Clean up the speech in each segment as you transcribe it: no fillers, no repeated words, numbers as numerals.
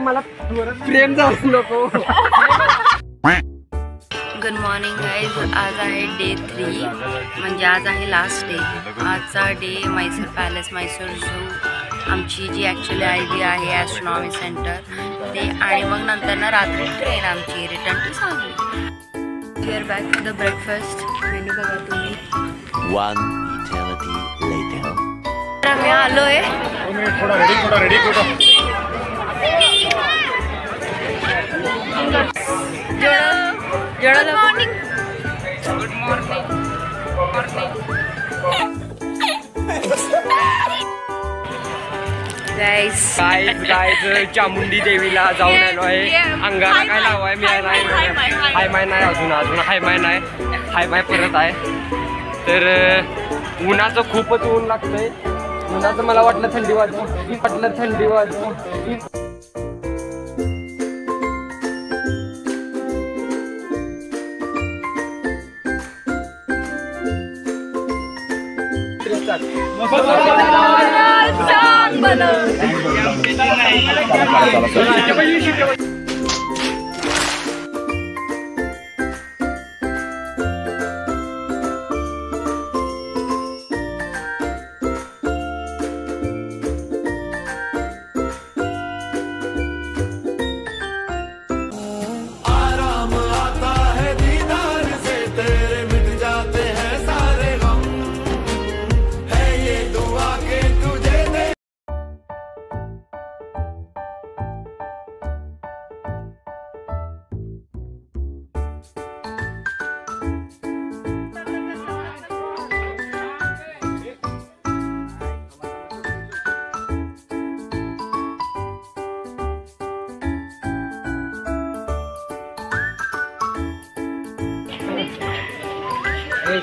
मला प्रेम झालं नको. Good morning guys. आज आहे डे 3, म्हणजे आज आहे लास्ट डे. आजचा day Mysore palace, Mysore zoo, आमची जी ॲक्च्युली आयडी आहे ॲस्ट्रॉनॉमी सेंटर ते, आणि मग नंतर ना रात्री ट्रेन आमची return to Sangli. We are back to the breakfast. Menu बघा तुम्ही. तर आम्ही आलोय. Good morning. गाईस चामुंडी देवीला जाऊन आलो आहे. अंगाला काय लावाय मिळालं नाही. हाय माय नाही अजून हाय माय नाही. हाय माय परत आहे. तर उन्हाचं खूपच ऊन लागतंय. उन्हाचं मला वाटलं थंडी वाजली.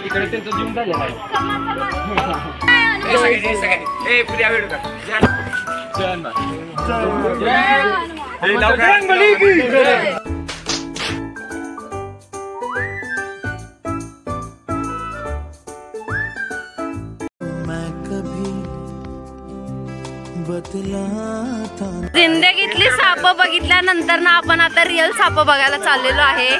तिकडे त्यांचं जिम झालेलं आहे. जिंदगीतली साप बघितल्यानंतर ना आपण आता रिअल साप बघायला चाललेलो आहे.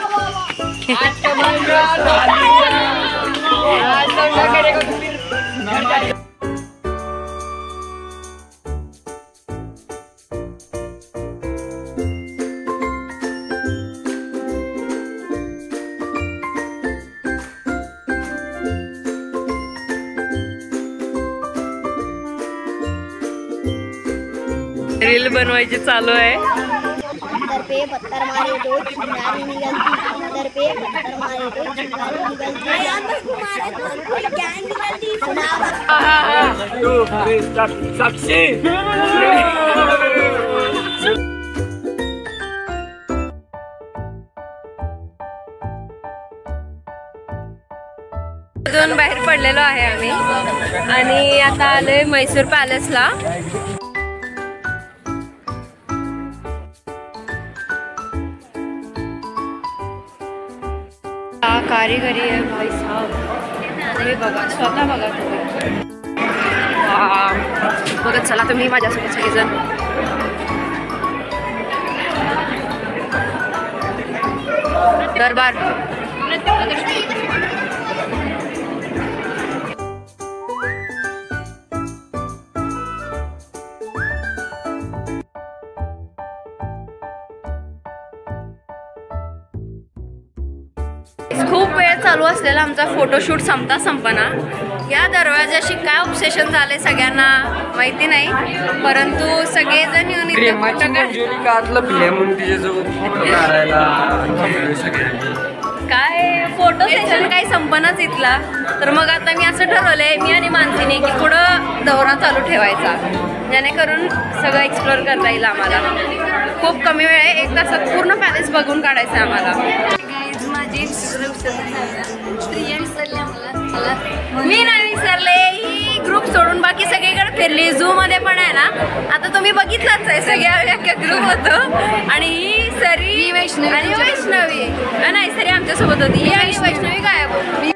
रील बनवायची चालू आहे. अजून बाहेर पडलेलो आहे आम्ही, आणि आता आलोय मैसूर पॅलेसला. कारीगरी आहे भाई साहब. तुम्ही बघा, स्वतः बघा तुम्ही. बघत चला तुम्ही माझ्यासोबत सगळेजण. दरबार खूप वेळ चालू असलेला आमचा फोटोशूट संपना. या दरवाजाशी काय ऑब्सेशन झाले सगळ्यांना माहिती नाही, परंतु सगळेजण येऊन काय फोटो सेशन काही संपनाच इथला. तर मग आता मी असं ठरवलंय, मी आणि मानसीने, की पुढं दौरा चालू ठेवायचा, जेणेकरून सगळं एक्सप्लोर करता येईल आम्हाला. खूप कमी वेळ आहे, 1 तासात पूर्ण पॅलेस बघून काढायचं आहे आम्हाला. मी नाही विसरले. ही ग्रुप सोडून बाकी सगळीकडे फिरली. झू मध्ये पण आहे ना, आता तुम्ही बघितलंच आहे, सगळ्या ग्रुप होतो. आणि ही सरी आणि वैष्णवी नाही, सरी आमच्यासोबत होती. ही आणि वैष्णवी गायब होती.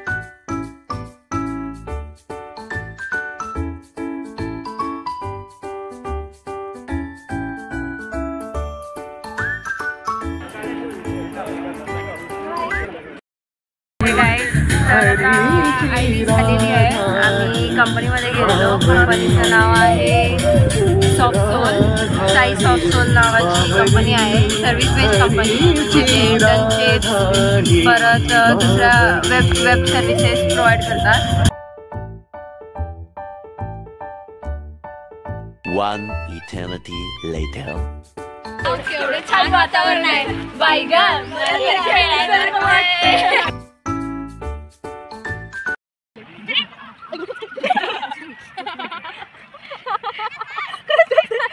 आता ID झालेली आहे. आम्ही कंपनीमध्ये गेलेलो. कंपनीचं नाव आहे सॉफ्टसोल. साई सॉफ्टसोल नावाची कंपनी आहे. Service based company. जिथे इंटर्नशिप परत दुसऱ्या वेब सर्व्हिसेस प्रोव्हाइड करतात. One eternity later. एवढे छान वातावरण आहे. बायगन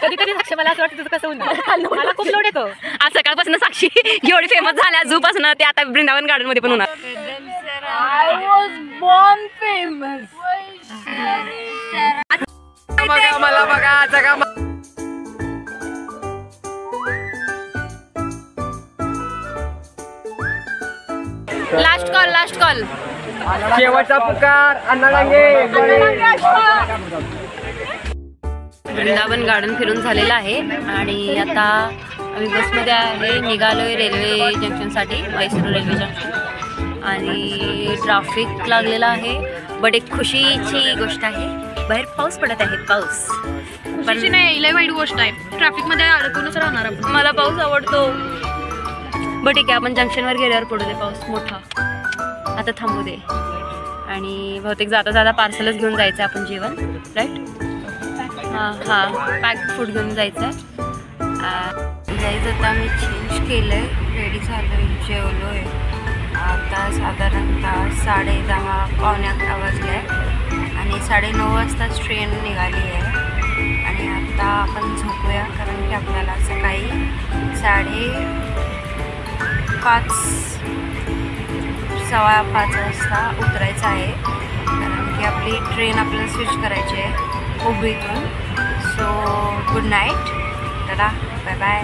कधी कधी साक्षी मला असं वाटतं तुझं कसं होणार. मला खूप लोड येतो. आज सकाळपासून साक्षी एवढी फेमस झाल्या झू पासून ते आता वृंदावन गार्डन मध्ये पण होणार. बघा मला बघा जगा लास्ट कॉल शेवटचा पुकार अण्णा डांगे. वृंदावन गार्डन फिरून झालेलं आहे आणि आता आम्ही बसमध्ये आहे. निघालोय रेल्वे जंक्शनसाठी, मैसूर रेल्वे जंक्शन. आणि ट्रॅफिक लागलेला आहे. बट एक खुशीची गोष्ट आहे, बाहेर पाऊस पडत आहे. पाऊस पण नाही, लय वाईट गोष्ट आहे. ट्रॅफिक मध्ये अडकूनच राहणार आपण. मला पाऊस आवडतो. बट ठीक आहे, आपण जंक्शनवर गेल्यावर पडू दे पाऊस मोठा. आता थांबू दे. आणि बहुतेक जाता जाता पार्सलच घेऊन जायचं आहे आपण, जेवण. राईट? हां पॅक फूड घेऊन जायचं आहे. जायचं आता आम्ही चेंज केलं आहे, रेडी झालो आहे, जेवलो आहे. आता साधारणतः 10:30 पावणे 11 वाजले आहे आणि 9:30 वाजताच ट्रेन निघाली आहे. आणि आता आपण झोपूया, कारण की आपल्याला सकाळी 4:30 वाजता उतरायचं आहे. कारण की आपली ट्रेन आपल्याला स्विच करायची आहे हुबळीतून. So good night, tata, bye bye.